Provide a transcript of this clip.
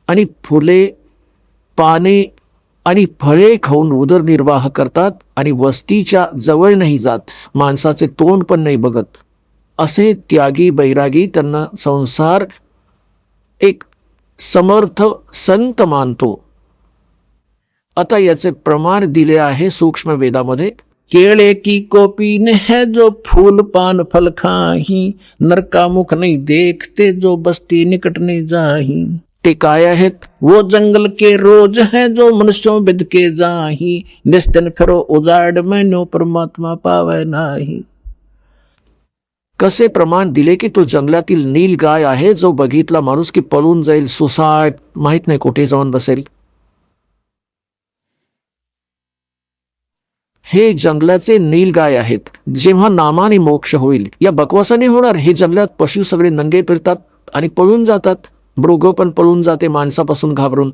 आणि फुले, पाने आणि फळे खाऊन उदरनिर्वाह करतात आणि वस्तीच्या जवळ नाही जात, माणसाचे तोंड पण नाही बघत. असे त्यागी बैरागी त्यांना संसार एक समर्थ संत मानतो. आता याचे प्रमाण दिले आहे सूक्ष्म वेदामध्ये. केळे की कोपीन है जो फूल पान फल खाही, नरका मुख नहीं देखते जो बस्ती निकट नहीं जाही. ते काय आहेत? वो जंगल के रोज है जो मनुष्यों बिद के जाही, निस्तिन फिरो उजाड़ मैनो परमात्मा पावे नाही. कसे प्रमाण दिले की तो जंगलातील नील गाय आहे, जो बघितला माणूस की पळून जाईल, सुसाट माहित नाही कुठे जाऊन बसेल. हे जंगलाचे नीलगाय आहेत. जेव्हा नामाने मोक्ष होईल, या बकवासाने होणार. हे जंगलात पशु सगळे नंगे फिरतात आणि पळून जातात. मृग पण पळून जाते माणसापासून घाबरून.